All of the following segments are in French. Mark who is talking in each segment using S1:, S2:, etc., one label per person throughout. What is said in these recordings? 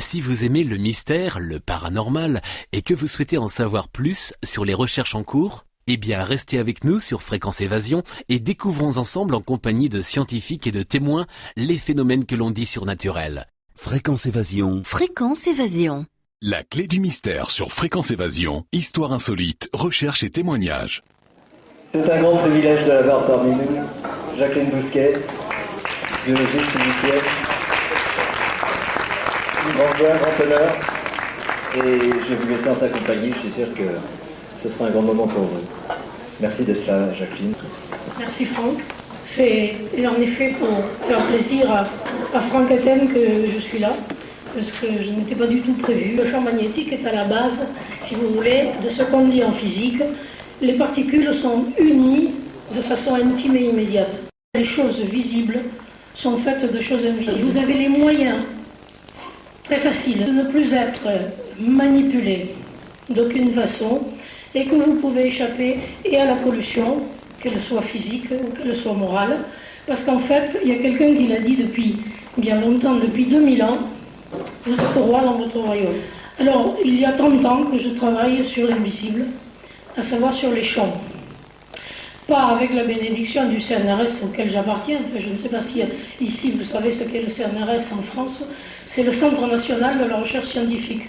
S1: Si vous aimez le mystère, le paranormal, et que vous souhaitez en savoir plus sur les recherches en cours, eh bien restez avec nous sur Fréquence Évasion et découvrons ensemble en compagnie de scientifiques et de témoins les phénomènes que l'on dit surnaturels.
S2: Fréquence Évasion.
S3: Fréquence Évasion.
S4: La clé du mystère sur Fréquence Évasion, histoire insolite, recherche et témoignages.
S5: C'est un grand privilège de l'avoir parmi nous, Jacqueline Bousquet, biologiste physicienne. Grand joie, grand honneur, et je vais vous laisser en sa compagnie, je suis sûr que ce sera un grand moment pour vous. Merci d'être là, Jacqueline.
S6: Merci Franck. C'est en effet pour faire plaisir à Franck Etienne que je suis là, parce que je n'étais pas du tout prévu. Le champ magnétique est à la base, si vous voulez, de ce qu'on dit en physique. Les particules sont unies de façon intime et immédiate. Les choses visibles sont faites de choses invisibles. Vous avez les moyens très faciles de ne plus être manipulé d'aucune façon et que vous pouvez échapper et à la pollution, qu'elle soit physique ou qu'elle soit morale, parce qu'en fait, il y a quelqu'un qui l'a dit depuis bien longtemps, depuis 2000 ans, vous êtes roi dans votre royaume. Alors, il y a 30 ans que je travaille sur l'invisible, à savoir sur les champs. Pas avec la bénédiction du CNRS auquel j'appartiens, enfin, je ne sais pas si ici vous savez ce qu'est le CNRS en France, c'est le Centre national de la recherche scientifique.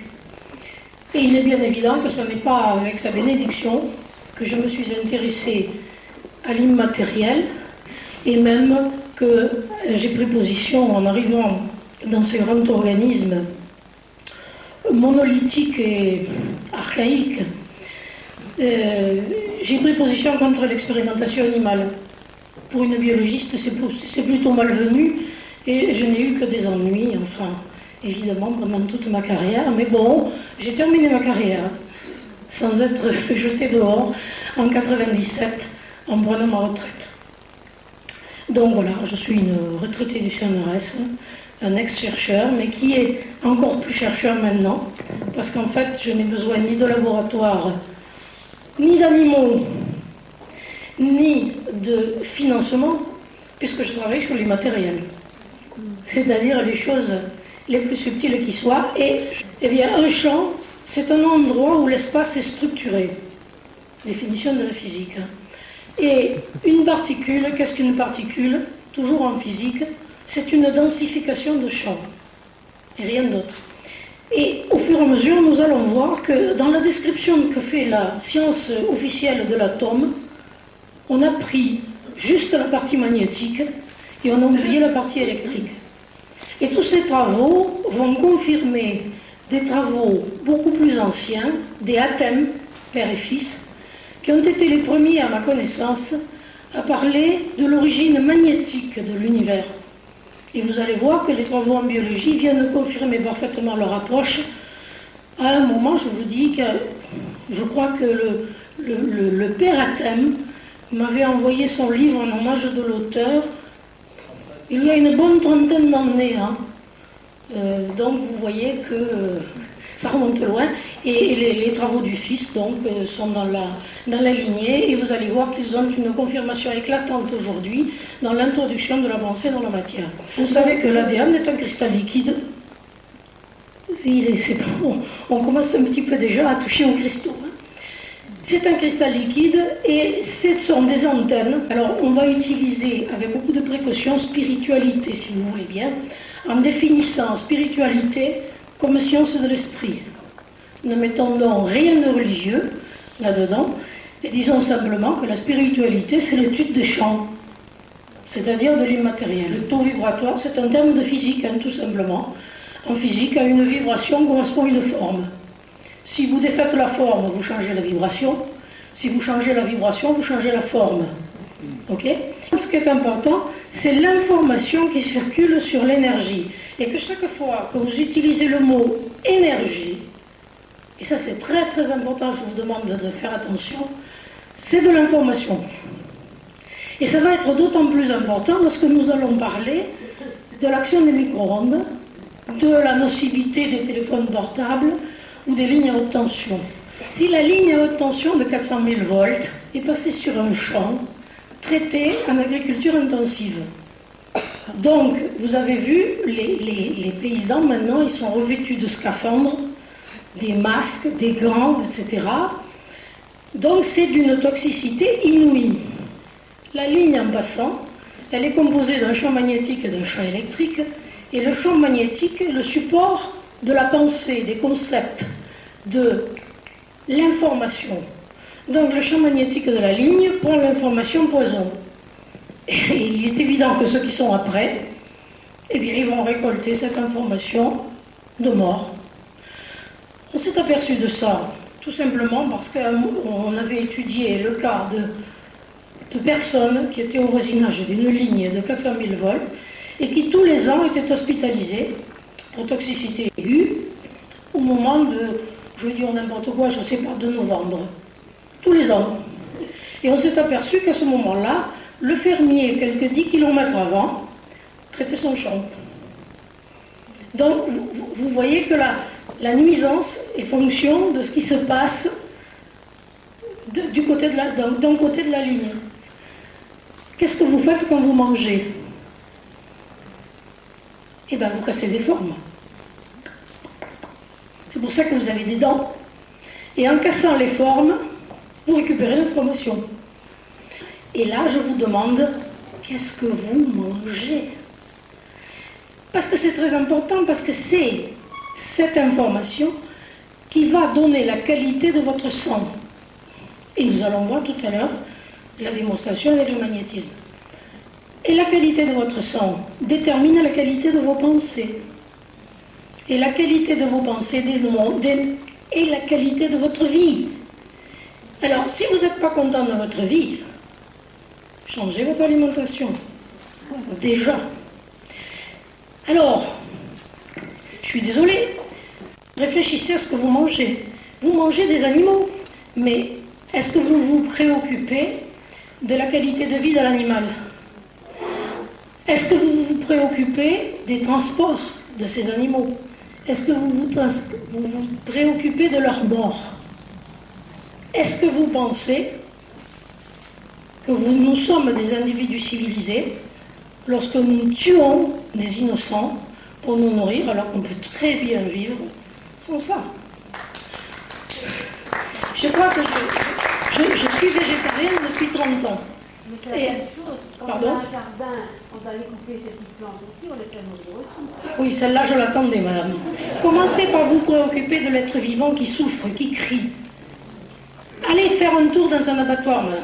S6: Et il est bien évident que ce n'est pas avec sa bénédiction que je me suis intéressée à l'immatériel, et même que j'ai pris position en arrivant dans ce grand organisme monolithique et archaïque. J'ai pris position contre l'expérimentation animale. Pour une biologiste, c'est plutôt malvenu, et je n'ai eu que des ennuis, enfin, évidemment, pendant toute ma carrière. Mais bon, j'ai terminé ma carrière sans être jetée dehors en 97 en prenant ma retraite. Donc voilà, je suis une retraitée du CNRS, un ex-chercheur, mais qui est encore plus chercheur maintenant, parce qu'en fait, je n'ai besoin ni de laboratoire, ni d'animaux, ni de financement, puisque je travaille sur les matériels, c'est-à-dire les choses les plus subtiles qui soient. Et eh bien, un champ, c'est un endroit où l'espace est structuré. Définition de la physique. Et une particule, qu'est-ce qu'une particule? Toujours en physique, c'est une densification de champ, et rien d'autre. Et au fur et à mesure, nous allons voir que dans la description que fait la science officielle de l'atome, on a pris juste la partie magnétique et on a oublié la partie électrique. Et tous ces travaux vont confirmer des travaux beaucoup plus anciens, des Athènes, père et fils, qui ont été les premiers, à ma connaissance, à parler de l'origine magnétique de l'univers. Et vous allez voir que les travaux en biologie viennent confirmer parfaitement leur approche. À un moment, je vous dis que je crois que le père Athènes m'avait envoyé son livre en hommage de l'auteur il y a une bonne trentaine d'années. Donc vous voyez que ça remonte loin. Et les travaux du fils donc, sont dans la lignée. Et vous allez voir qu'ils ont une confirmation éclatante aujourd'hui dans l'introduction de la pensée dans la matière. Vous savez que l'ADN est un cristal liquide. On commence un petit peu déjà à toucher aux cristaux. C'est un cristal liquide et ce sont des antennes. Alors on va utiliser avec beaucoup de précaution spiritualité, si vous voulez bien, en définissant spiritualité comme science de l'esprit. Ne mettons donc rien de religieux là-dedans, et disons simplement que la spiritualité, c'est l'étude des champs, c'est-à-dire de l'immatériel. Le taux vibratoire, c'est un terme de physique, tout simplement. En physique, à une vibration correspond une forme. Si vous défaites la forme, vous changez la vibration. Si vous changez la vibration, vous changez la forme. Ok ? Ce qui est important, c'est l'information qui circule sur l'énergie. Et que chaque fois que vous utilisez le mot énergie, et ça c'est très très important, je vous demande de faire attention, c'est de l'information. Et ça va être d'autant plus important lorsque nous allons parler de l'action des micro-ondes, de la nocivité des téléphones portables ou des lignes à haute tension. Si la ligne à haute tension de 400 000 volts est passée sur un champ traité en agriculture intensive, Donc, vous avez vu, les paysans maintenant, ils sont revêtus de scaphandres, des masques, des gants, etc. Donc, c'est d'une toxicité inouïe. La ligne en passant, elle est composée d'un champ magnétique et d'un champ électrique, et le champ magnétique est le support de la pensée, des concepts, de l'information. Donc, le champ magnétique de la ligne prend l'information poison. Et il est évident que ceux qui sont après, eh bien, ils vont récolter cette information de mort. On s'est aperçu de ça, tout simplement parce qu'on avait étudié le cas de personnes qui étaient au voisinage d'une ligne de 400 000 volts et qui tous les ans étaient hospitalisées pour toxicité aiguë au moment de, je vais dire n'importe quoi, je ne sais pas, de novembre. Tous les ans. Et on s'est aperçu qu'à ce moment-là, le fermier, quelques 10 km avant, traitait son champ. Donc, vous voyez que la nuisance est fonction de ce qui se passe d'un côté de la ligne. Qu'est-ce que vous faites quand vous mangez? Eh bien, vous cassez des formes. C'est pour ça que vous avez des dents. Et en cassant les formes, vous récupérez l'information. Et là, je vous demande, qu'est-ce que vous mangez? Parce que c'est très important, parce que c'est cette information qui va donner la qualité de votre sang. Et nous allons voir tout à l'heure la démonstration avec le magnétisme. Et la qualité de votre sang détermine la qualité de vos pensées. Et la qualité de vos pensées et la qualité de votre vie. Alors, si vous n'êtes pas content de votre vie, changez votre alimentation. Déjà. Alors, je suis désolée, réfléchissez à ce que vous mangez. Vous mangez des animaux, mais est-ce que vous vous préoccupez de la qualité de vie de l'animal? Est-ce que vous vous préoccupez des transports de ces animaux? Est-ce que vous vous préoccupez de leur mort? Est-ce que vous pensez que nous sommes des individus civilisés lorsque nous tuons des innocents pour nous nourrir alors qu'on peut très bien vivre sans ça? Je crois que je suis végétarienne depuis 30 ans.
S2: Mais c'est la même chose. Quand
S6: Pardon?
S2: on a un jardin, on va aller couper ces petites plantes aussi, on les fait mourir aussi.
S6: Oui, celle-là, je l'attendais, madame. Commencez par vous préoccuper de l'être vivant qui souffre, qui crie. Allez faire un tour dans un abattoir, madame.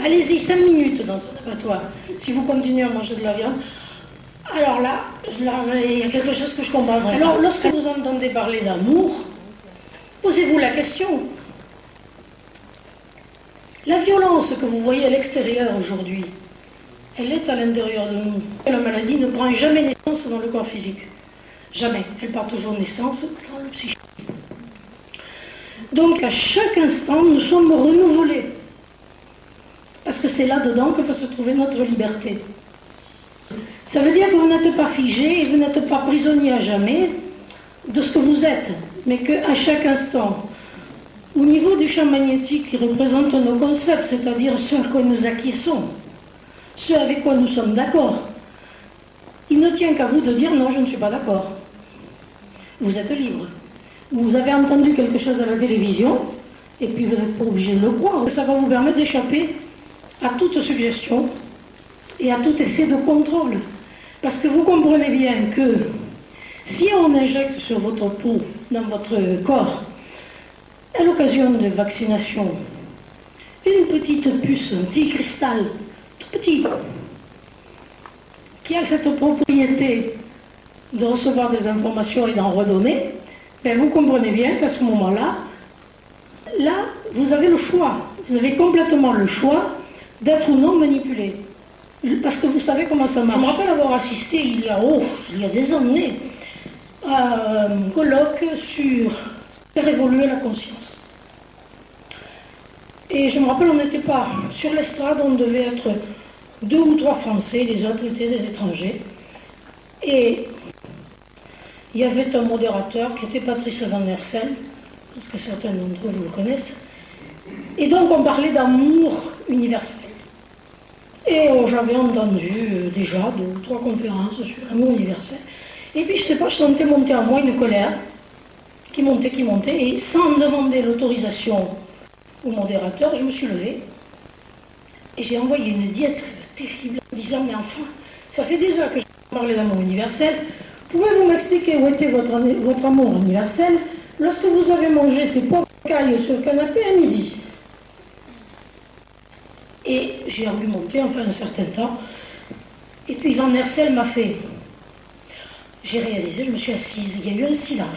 S6: Allez-y 5 minutes dans un abattoir. Si vous continuez à manger de la viande, alors là, il y a quelque chose que je comprends. Alors, lorsque vous entendez parler d'amour, posez-vous la question. La violence que vous voyez à l'extérieur aujourd'hui, elle est à l'intérieur de nous. La maladie ne prend jamais naissance dans le corps physique. Jamais. Elle part toujours naissance dans le psychique. Donc, à chaque instant, nous sommes renouvelés. Parce que c'est là-dedans que va se trouver notre liberté. Ça veut dire que vous n'êtes pas figé et vous n'êtes pas prisonnier à jamais de ce que vous êtes, mais qu'à chaque instant, au niveau du champ magnétique qui représente nos concepts, c'est-à-dire ceux à quoi nous acquiesçons, ceux avec quoi nous sommes d'accord, il ne tient qu'à vous de dire non, je ne suis pas d'accord. Vous êtes libre. Vous avez entendu quelque chose à la télévision, et puis vous n'êtes pas obligé de le croire. Ça va vous permettre d'échapper à toute suggestion et à tout essai de contrôle. Parce que vous comprenez bien que si on injecte sur votre peau, dans votre corps, à l'occasion de vaccination, une petite puce, un petit cristal, tout petit, qui a cette propriété de recevoir des informations et d'en redonner, ben vous comprenez bien qu'à ce moment-là, là, vous avez le choix. Vous avez complètement le choix d'être ou non manipulé. Parce que vous savez comment ça marche. Je me rappelle avoir assisté il y a des années à un colloque sur faire évoluer la conscience. Et je me rappelle, on n'était pas sur l'estrade, on devait être 2 ou 3 Français, les autres étaient des étrangers. Et il y avait un modérateur qui était Patrice Van Hersel, parce que certains d'entre vous le connaissent. Et donc on parlait d'amour universel. Et j'avais entendu déjà 2 ou 3 conférences sur l'amour universel. Et puis, je sais pas, je sentais monter en moi une colère qui montait, et sans demander l'autorisation au modérateur, je me suis levée et j'ai envoyé une diète terrible en disant, mais enfin, ça fait des heures que je parlais d'amour universel, pouvez-vous m'expliquer où était votre amour universel lorsque vous avez mangé ces poires de caille sur le canapé à midi? Et j'ai argumenté enfin un certain temps, et puis Van Hersel m'a fait, j'ai réalisé, je me suis assise, il y a eu un silence,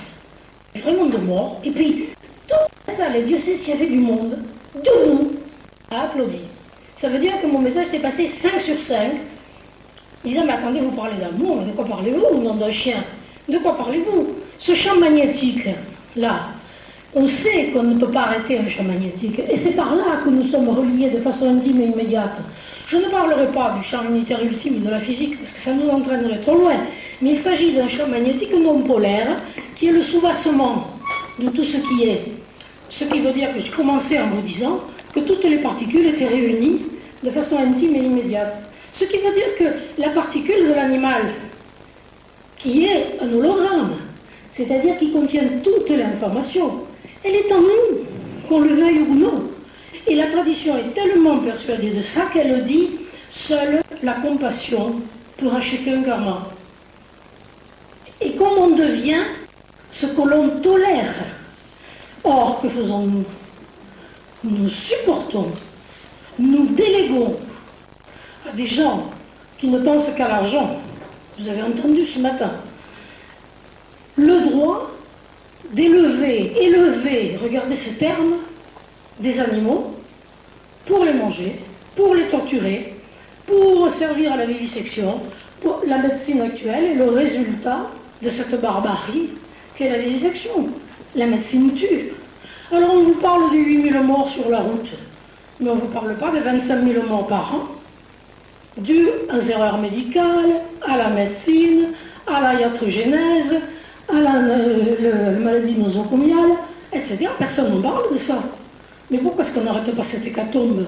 S6: vraiment de mort, et puis toute la salle, et Dieu sait s'il y avait du monde, debout, à applaudir. Ça veut dire que mon message était passé 5 sur 5. Ils disaient, mais attendez, vous parlez d'amour, de quoi parlez-vous, nom d'un chien? De quoi parlez-vous? Ce champ magnétique, là, on sait qu'on ne peut pas arrêter un champ magnétique, et c'est par là que nous sommes reliés de façon intime et immédiate. Je ne parlerai pas du champ unitaire ultime de la physique, parce que ça nous entraînerait trop loin, mais il s'agit d'un champ magnétique non polaire, qui est le soubassement de tout ce qui est. Ce qui veut dire que j'ai commencé en vous disant que toutes les particules étaient réunies de façon intime et immédiate. Ce qui veut dire que la particule de l'animal, qui est un hologramme, c'est-à-dire qui contient toute l'information, elle est en nous, qu'on le veuille ou non. Et la tradition est tellement persuadée de ça qu'elle dit « seule la compassion peut racheter un karma ». Et comme on devient ce que l'on tolère, or, que faisons-nous? Nous supportons, nous déléguons à des gens qui ne pensent qu'à l'argent. Vous avez entendu ce matin le droit élever, regardez ce terme, des animaux, pour les manger, pour les torturer, pour servir à la vivisection. Pour la médecine actuelle est le résultat de cette barbarie qu'est la vivisection. La médecine tue. Alors on vous parle de 8 000 morts sur la route, mais on ne vous parle pas de 25 000 morts par an, dues aux erreurs médicales, à la médecine, à la iatrogénèse, à la maladie nosocomiale, etc. Personne ne parle de ça. Mais pourquoi est-ce qu'on n'arrête pas cette hécatombe?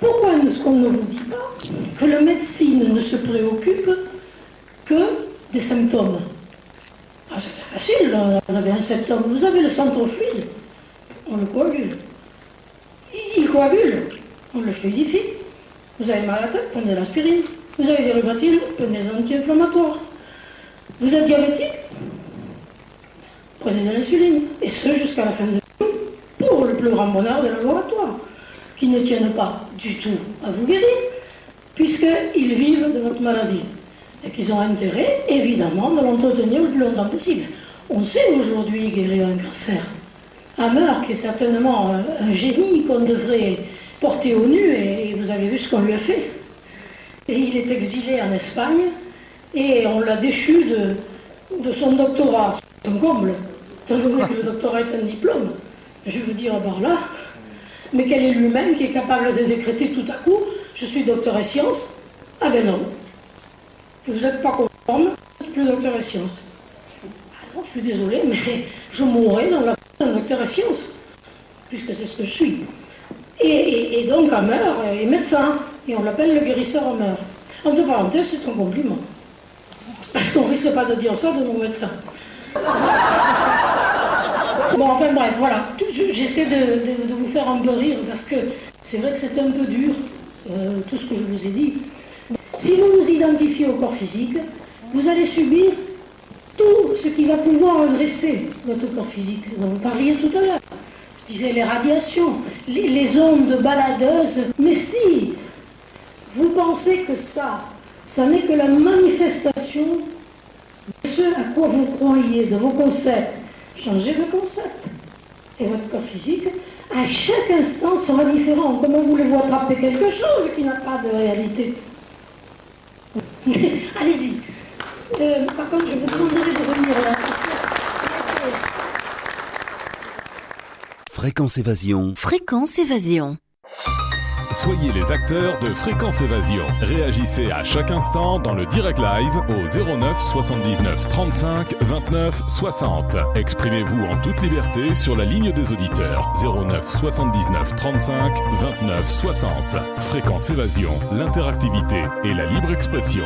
S6: Pourquoi est-ce qu'on ne vous dit pas que la médecine ne se préoccupe que des symptômes? Ah, c'est facile, là. On avait un symptôme. Vous avez le centrofluide, on le coagule. Il coagule, on le fluidifie. Vous avez mal à la tête, prenez de l'aspirine. Vous avez des rhumatismes, prenez des anti-inflammatoires. Vous êtes diabétique, prenez de l'insuline. Et ce, jusqu'à la fin de vie, pour le plus grand bonheur des laboratoires, qui ne tiennent pas du tout à vous guérir, puisqu'ils vivent de votre maladie. Et qu'ils ont intérêt, évidemment, de l'entretenir le plus longtemps possible. On sait aujourd'hui guérir un cancer. Hammer, qui est certainement un génie qu'on devrait porter au nu, et vous avez vu ce qu'on lui a fait. Et il est exilé en Espagne, et on l'a déchu de son doctorat. C'est un comble. Tant que le doctorat est un diplôme, je vais vous dire par là, mais quel est lui-même qui est capable de décréter tout à coup, je suis docteur en sciences? Ah ben non. Vous n'êtes pas conforme, vous n'êtes plus docteur en sciences. Alors, je suis désolée, mais je mourrai dans la d'un docteur en sciences, puisque c'est ce que je suis. Et donc Hammer est médecin, et on l'appelle le guérisseur Hammer. Entre parenthèses, c'est un compliment. Parce qu'on ne risque pas de dire ça de nos médecins. Bon, enfin bref, voilà. J'essaie de vous faire un peu rire, parce que c'est vrai que c'est un peu dur, tout ce que je vous ai dit. Si vous vous identifiez au corps physique, vous allez subir tout ce qui va pouvoir agresser votre corps physique, dont vous parliez tout à l'heure. Je disais les radiations, les ondes baladeuses. Mais si vous pensez que ça n'est que la manifestation de ce à quoi vous croyez, de vos concepts, changez de concept. Et votre corps physique, à chaque instant, sera différent. Comment voulez-vous attraper quelque chose qui n'a pas de réalité? Allez-y. Par contre, je vous demanderai de revenir là.
S3: Fréquence Évasion.
S7: Fréquence Évasion.
S4: Soyez les acteurs de Fréquence Évasion. Réagissez à chaque instant dans le direct live au 09 79 35 29 60. Exprimez-vous en toute liberté sur la ligne des auditeurs 09 79 35 29 60. Fréquence Évasion, l'interactivité et la libre expression.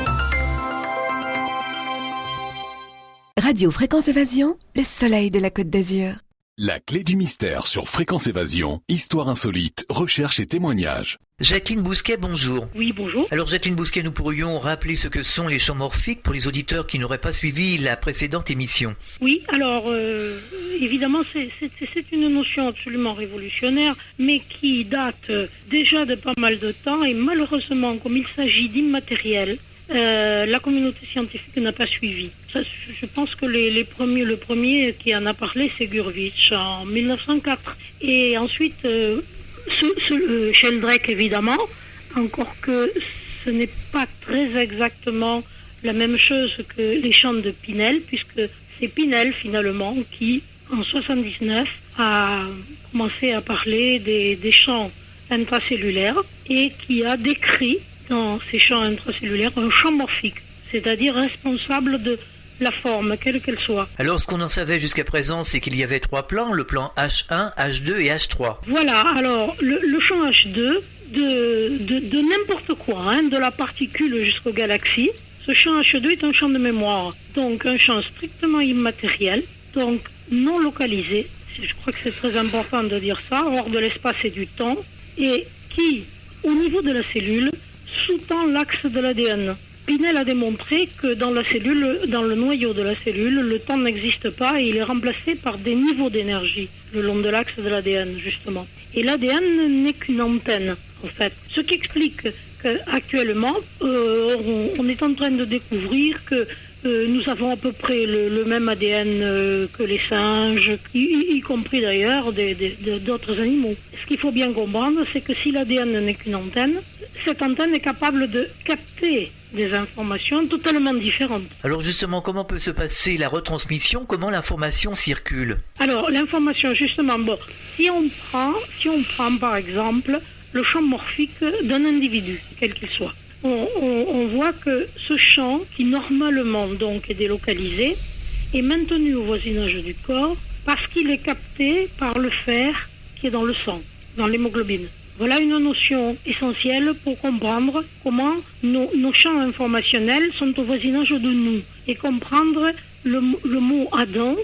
S3: Radio Fréquence Évasion, le soleil de la Côte d'Azur.
S4: La clé du mystère sur Fréquence Évasion, histoire insolite, recherche et témoignages.
S7: Jacqueline Bousquet, bonjour.
S6: Oui, bonjour.
S7: Alors Jacqueline Bousquet, nous pourrions rappeler ce que sont les champs morphiques pour les auditeurs qui n'auraient pas suivi la précédente émission.
S6: Oui, alors évidemment c'est une notion absolument révolutionnaire, mais qui date déjà de pas mal de temps, et malheureusement, comme il s'agit d'immatériel, la communauté scientifique n'a pas suivi. Ça, je pense que le premier qui en a parlé, c'est Gurvitch en 1904. Et ensuite, Sheldrake, évidemment, encore que ce n'est pas très exactement la même chose que les champs de Pinel, puisque c'est Pinel, finalement, qui, en 79, a commencé à parler des champs intracellulaires et qui a décrit dans ces champs intracellulaires un champ morphique, c'est-à-dire responsable de la forme, quelle qu'elle soit.
S7: Alors ce qu'on en savait jusqu'à présent, c'est qu'il y avait 3 plans, le plan H1, H2 et H3.
S6: Voilà, alors le champ H2, de n'importe quoi, de la particule jusqu'aux galaxies, ce champ H2 est un champ de mémoire, donc un champ strictement immatériel, donc non localisé, je crois que c'est très important de dire ça, hors de l'espace et du temps, et qui, au niveau de la cellule, sous-tend l'axe de l'ADN. Pinel a démontré que dans la cellule, dans le noyau de la cellule, le temps n'existe pas et il est remplacé par des niveaux d'énergie le long de l'axe de l'ADN, justement. Et l'ADN n'est qu'une antenne, en fait. Ce qui explique qu'actuellement, on est en train de découvrir que nous avons à peu près le même ADN que les singes, y compris d'ailleurs d'autres animaux. Ce qu'il faut bien comprendre, c'est que si l'ADN n'est qu'une antenne, cette antenne est capable de capter des informations totalement différentes.
S7: Alors justement, comment peut se passer la retransmission? Comment l'information circule?
S6: Alors l'information, justement, si on prend par exemple le champ morphique d'un individu, quel qu'il soit, on voit que ce champ, qui normalement donc est délocalisé, est maintenu au voisinage du corps parce qu'il est capté par le fer qui est dans le sang, dans l'hémoglobine. Voilà une notion essentielle pour comprendre comment nos champs informationnels sont au voisinage de nous et comprendre le mot Adam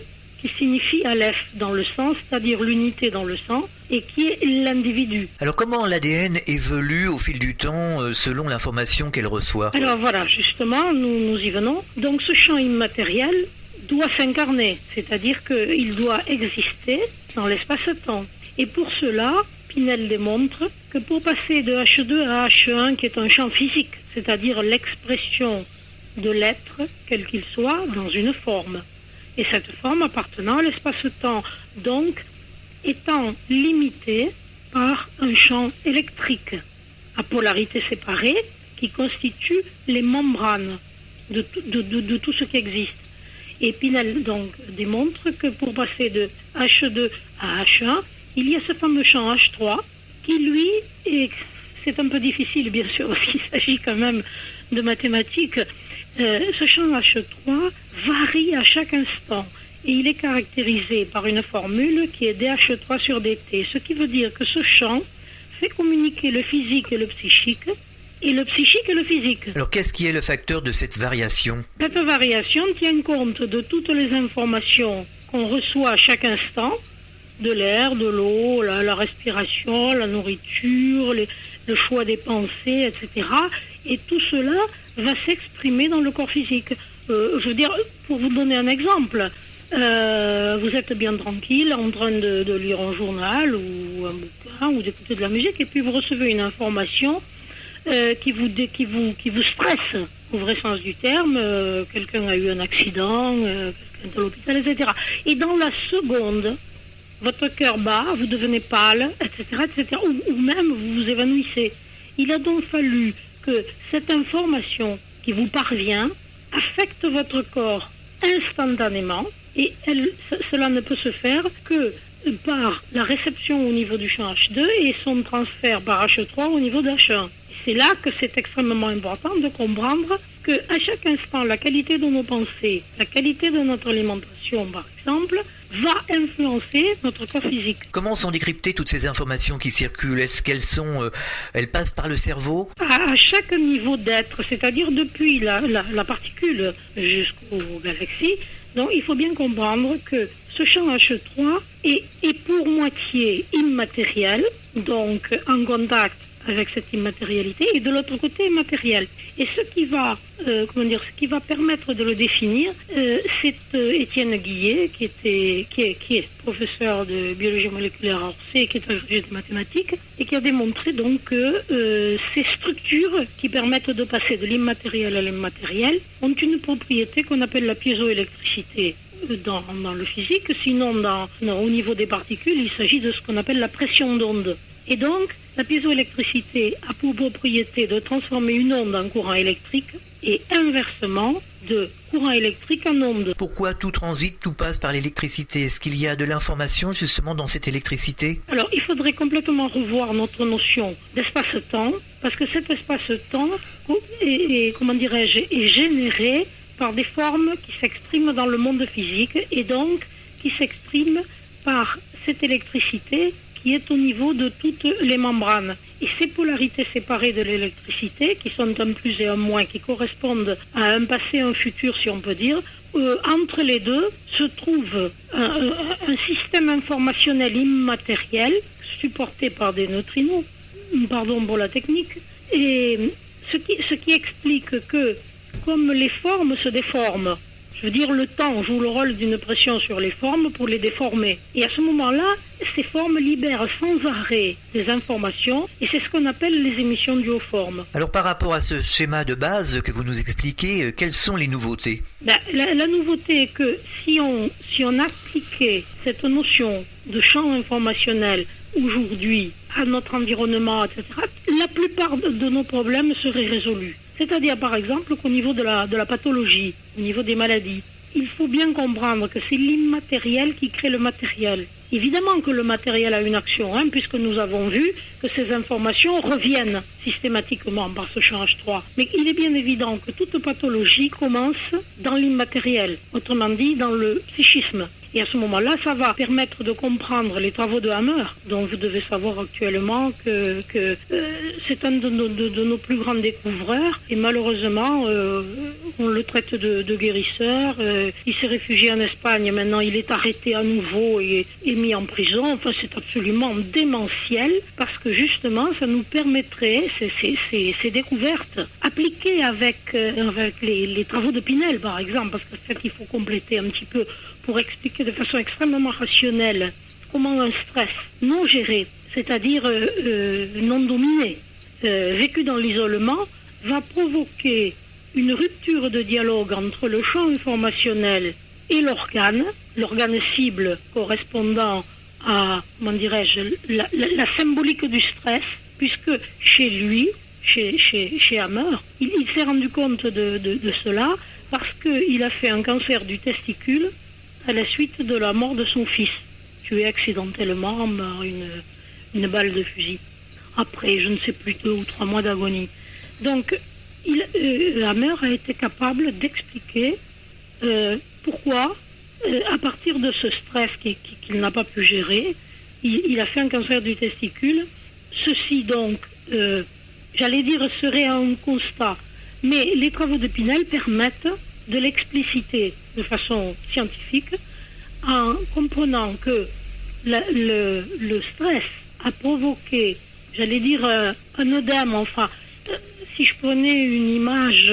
S6: qui signifie Aleph dans le sang, c'est-à-dire l'unité dans le sang, et qui est l'individu.
S7: Alors comment l'ADN évolue au fil du temps selon l'information qu'elle reçoit?
S6: Alors voilà, justement, nous y venons. Donc ce champ immatériel doit s'incarner, c'est-à-dire qu'il doit exister dans l'espace-temps. Et pour cela, Pinel démontre que pour passer de H2 à H1, qui est un champ physique, c'est-à-dire l'expression de l'être, quel qu'il soit, dans une forme, et cette forme appartenant à l'espace-temps, donc étant limitée par un champ électrique à polarité séparée qui constitue les membranes de tout ce qui existe. Et Pinel donc démontre que pour passer de H2 à H1, il y a ce fameux champ H3 qui, lui, c'est un peu difficile bien sûr parce qu'il s'agit quand même de mathématiques. Ce champ H3 varie à chaque instant et il est caractérisé par une formule qui est dH3 sur dt, ce qui veut dire que ce champ fait communiquer le physique et le psychique et le psychique et le physique.
S7: Alors qu'est-ce qui est le facteur de cette variation? Cette
S6: variation tient compte de toutes les informations qu'on reçoit à chaque instant, de l'air, de l'eau, la respiration, la nourriture, le choix des pensées, etc. Et tout cela va s'exprimer dans le corps physique. Je veux dire, pour vous donner un exemple, vous êtes bien tranquille en train de lire un journal ou un bouquin ou d'écouter de la musique et puis vous recevez une information qui vous stresse, au vrai sens du terme. Quelqu'un a eu un accident, quelqu'un est à l'hôpital, etc. Et dans la seconde, votre cœur bat, vous devenez pâle, etc., etc., ou même vous vous évanouissez. Il a donc fallu que cette information qui vous parvient affecte votre corps instantanément, et cela ne peut se faire que par la réception au niveau du champ H2 et son transfert par H3 au niveau d'H1. C'est là que c'est extrêmement important de comprendre qu'à chaque instant, la qualité de nos pensées, la qualité de notre alimentation, par exemple, va influencer notre corps physique.
S7: Comment sont décryptées toutes ces informations qui circulent? Est-ce qu'elles elles passent par le cerveau?
S6: À chaque niveau d'être, c'est-à-dire depuis la particule jusqu'aux galaxies, donc il faut bien comprendre que ce champ H3 est pour moitié immatériel, donc en contact avec cette immatérialité, et de l'autre côté matériel. Et ce qui va permettre de le définir, c'est Étienne Guillet, qui est professeur de biologie moléculaire à Orsay, qui est agrégé de mathématiques, et qui a démontré donc que ces structures qui permettent de passer de l'immatériel à l'immatériel ont une propriété qu'on appelle la piézoélectricité dans le physique. Sinon, au niveau des particules, il s'agit de ce qu'on appelle la pression d'onde. Et donc, la piézoélectricité a pour propriété de transformer une onde en courant électrique et inversement de courant électrique en onde.
S7: Pourquoi tout transite, tout passe par l'électricité? Est-ce qu'il y a de l'information justement dans cette électricité?
S6: Alors, il faudrait complètement revoir notre notion d'espace-temps, parce que cet espace-temps est généré par des formes qui s'expriment dans le monde physique et donc qui s'expriment par cette électricité qui est au niveau de toutes les membranes. Et ces polarités séparées de l'électricité, qui sont un plus et un moins, qui correspondent à un passé et un futur, si on peut dire, entre les deux se trouve un système informationnel immatériel supporté par des neutrinos, pardon pour la technique, et ce qui explique que comme les formes se déforment, je veux dire, le temps joue le rôle d'une pression sur les formes pour les déformer. Et à ce moment-là, ces formes libèrent sans arrêt des informations et c'est ce qu'on appelle les émissions duoformes.
S7: Alors par rapport à ce schéma de base que vous nous expliquez, quelles sont les nouveautés?
S6: La nouveauté est que si on appliquait cette notion de champ informationnel aujourd'hui à notre environnement, etc., la plupart de nos problèmes seraient résolus. C'est-à-dire, par exemple, qu'au niveau de la pathologie, au niveau des maladies, il faut bien comprendre que c'est l'immatériel qui crée le matériel. Évidemment que le matériel a une action, puisque nous avons vu que ces informations reviennent systématiquement par ce champ H3. Mais il est bien évident que toute pathologie commence dans l'immatériel, autrement dit dans le psychisme. Et à ce moment-là, ça va permettre de comprendre les travaux de Hammer, dont vous devez savoir actuellement que c'est un de nos plus grands découvreurs. Et malheureusement, on le traite de guérisseur. Il s'est réfugié en Espagne. Maintenant, il est arrêté à nouveau et mis en prison. Enfin, c'est absolument démentiel parce que justement, ça nous permettrait, ces découvertes, appliquées avec les travaux de Pinel, par exemple, parce que c'est ça qu'il faut compléter un petit peu pour expliquer de façon extrêmement rationnelle comment un stress non géré, c'est-à-dire non dominé, vécu dans l'isolement, va provoquer une rupture de dialogue entre le champ informationnel et l'organe cible correspondant à, comment dirais-je, la symbolique du stress, puisque chez lui, chez Hammer, il s'est rendu compte de cela parce qu'il a fait un cancer du testicule à la suite de la mort de son fils, tué accidentellement par une balle de fusil. Après, je ne sais plus, 2 ou 3 mois d'agonie. Donc, Hammer a été capable d'expliquer pourquoi, à partir de ce stress qu'il n'a pas pu gérer, il a fait un cancer du testicule. Ceci, donc, j'allais dire, serait un constat. Mais les travaux de Pinel permettent de l'expliciter de façon scientifique en comprenant que le stress a provoqué, j'allais dire, un œdème. Enfin, si je prenais une image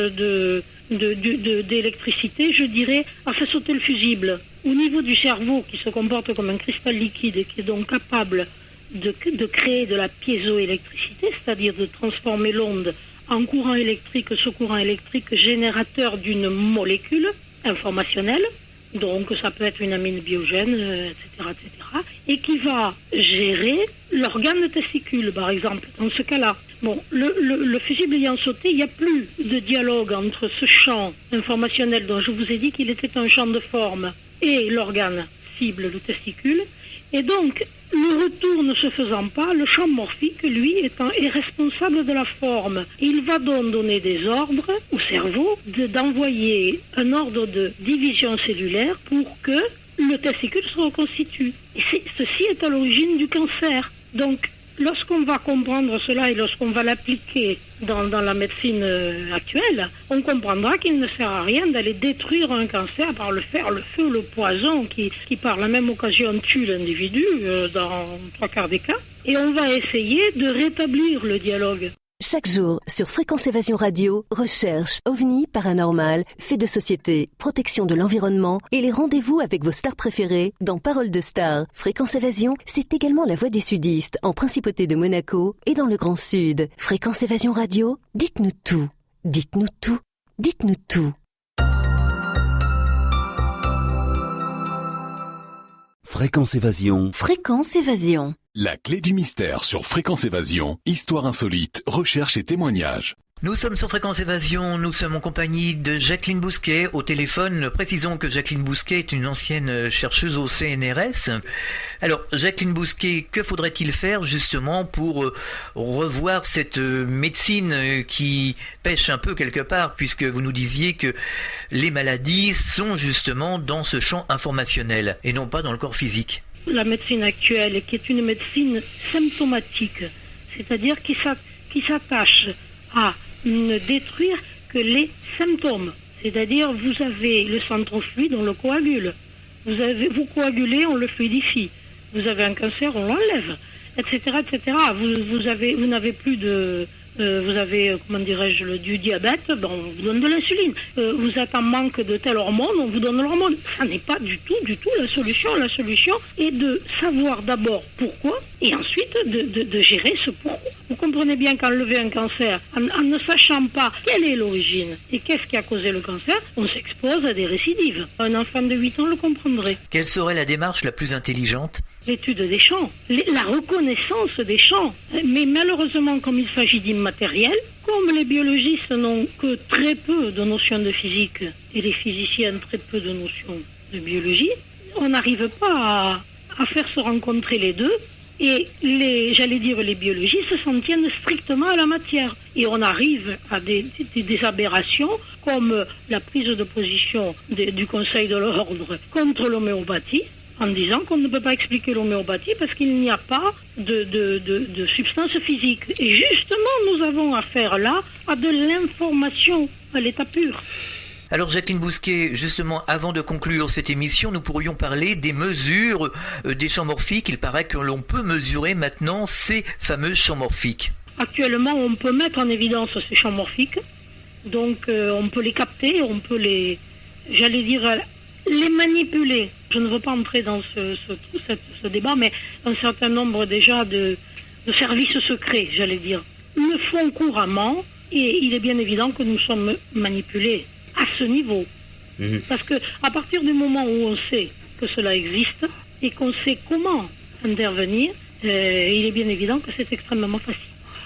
S6: d'électricité, je dirais, a fait sauter le fusible. Au niveau du cerveau, qui se comporte comme un cristal liquide et qui est donc capable de créer de la piézoélectricité, c'est-à-dire de transformer l'onde en courant électrique, ce courant électrique générateur d'une molécule informationnelle, donc ça peut être une amine biogène, etc., et qui va gérer l'organe testicule, par exemple, dans ce cas-là. Bon, le fusible ayant sauté, il n'y a plus de dialogue entre ce champ informationnel dont je vous ai dit qu'il était un champ de forme et l'organe cible le testicule. Et donc, le retour ne se faisant pas, le champ morphique, lui, est responsable de la forme. Il va donc donner des ordres au cerveau d'envoyer un ordre de division cellulaire pour que le testicule se reconstitue. Et ceci est à l'origine du cancer. Donc, lorsqu'on va comprendre cela et lorsqu'on va l'appliquer dans la médecine actuelle, on comprendra qu'il ne sert à rien d'aller détruire un cancer par le fer, le feu, le poison qui par la même occasion tue l'individu dans 3/4 des cas. Et on va essayer de rétablir le dialogue.
S8: Chaque jour, sur Fréquence Évasion Radio, recherche, ovni, paranormal, faits de société, protection de l'environnement et les rendez-vous avec vos stars préférées dans Paroles de Stars. Fréquence Évasion, c'est également la voix des sudistes en Principauté de Monaco et dans le Grand Sud. Fréquence Évasion Radio, dites-nous tout. Dites-nous tout. Dites-nous tout.
S9: Fréquence Évasion.
S8: Fréquence Évasion.
S4: La clé du mystère sur Fréquence Évasion, histoire insolite, recherche et témoignages.
S7: Nous sommes sur Fréquence Évasion, nous sommes en compagnie de Jacqueline Bousquet au téléphone. Précisons que Jacqueline Bousquet est une ancienne chercheuse au CNRS. Alors, Jacqueline Bousquet, que faudrait-il faire justement pour revoir cette médecine qui pêche un peu quelque part, puisque vous nous disiez que les maladies sont justement dans ce champ informationnel et non pas dans le corps physique?
S6: La médecine actuelle, qui est une médecine symptomatique, c'est-à-dire qui s'attache à ne détruire que les symptômes. C'est-à-dire, vous avez le centrofluide, on le coagule. Vous coagulez, on le fluidifie. Vous avez un cancer, on l'enlève, etc., etc. Vous n'avez plus de... vous avez, du diabète, on vous donne de l'insuline. Vous êtes en manque de telle hormone, on vous donne l'hormone. Ça n'est pas du tout la solution. La solution est de savoir d'abord pourquoi et ensuite de gérer ce pourquoi. Vous comprenez bien qu'enlever un cancer, en ne sachant pas quelle est l'origine et qu'est-ce qui a causé le cancer, on s'expose à des récidives. Un enfant de 8 ans le comprendrait.
S7: Quelle serait la démarche la plus intelligente?
S6: L'étude des champs, la reconnaissance des champs. Mais malheureusement, comme il s'agit d'immatériel, comme les biologistes n'ont que très peu de notions de physique et les physiciens très peu de notions de biologie, on n'arrive pas à faire se rencontrer les deux. Et les biologistes s'en tiennent strictement à la matière. Et on arrive à des aberrations comme la prise de position du Conseil de l'ordre contre l'homéopathie, en disant qu'on ne peut pas expliquer l'homéopathie parce qu'il n'y a pas de substance physique. Et justement, nous avons affaire là à de l'information à l'état pur.
S7: Alors Jacqueline Bousquet, justement, avant de conclure cette émission, nous pourrions parler des mesures des champs morphiques. Il paraît que l'on peut mesurer maintenant ces fameux champs morphiques.
S6: Actuellement, on peut mettre en évidence ces champs morphiques. Donc, on peut les capter, on peut les manipuler. Je ne veux pas entrer dans ce débat, mais un certain nombre déjà de services secrets, le font couramment. Et il est bien évident que nous sommes manipulés à ce niveau. Parce que à partir du moment où on sait que cela existe et qu'on sait comment intervenir, il est bien évident que c'est extrêmement facile.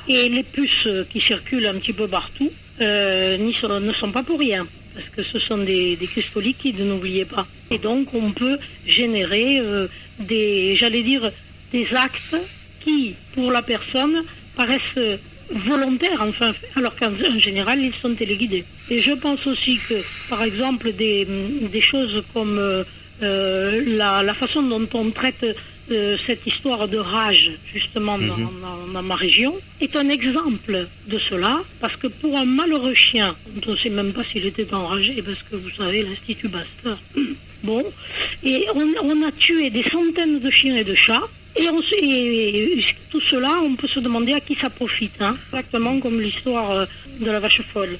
S6: Et les puces qui circulent un petit peu partout ne sont pas pour rien, parce que ce sont des cristaux liquides, n'oubliez pas. Et donc on peut générer des actes qui, pour la personne, paraissent volontaires, enfin, alors qu'en général, ils sont téléguidés. Et je pense aussi que, par exemple, des choses comme la façon dont on traite cette histoire de rage, justement, dans ma région, est un exemple de cela, parce que pour un malheureux chien, on ne sait même pas s'il était enragé, parce que vous savez, l'Institut Pasteur, bon, et on a tué des centaines de chiens et de chats. Et tout cela, on peut se demander à qui ça profite, exactement comme l'histoire de la vache folle.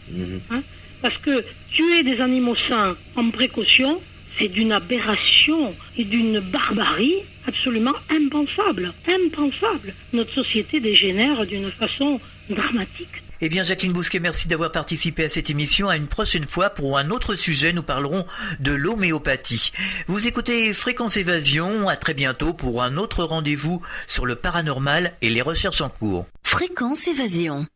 S6: Parce que tuer des animaux sains en précaution, c'est d'une aberration et d'une barbarie absolument impensable. Impensable. Notre société dégénère d'une façon dramatique.
S7: Eh bien, Jacqueline Bousquet, merci d'avoir participé à cette émission. À une prochaine fois, pour un autre sujet, nous parlerons de l'homéopathie. Vous écoutez Fréquence Évasion. À très bientôt pour un autre rendez-vous sur le paranormal et les recherches en cours.
S8: Fréquence Évasion.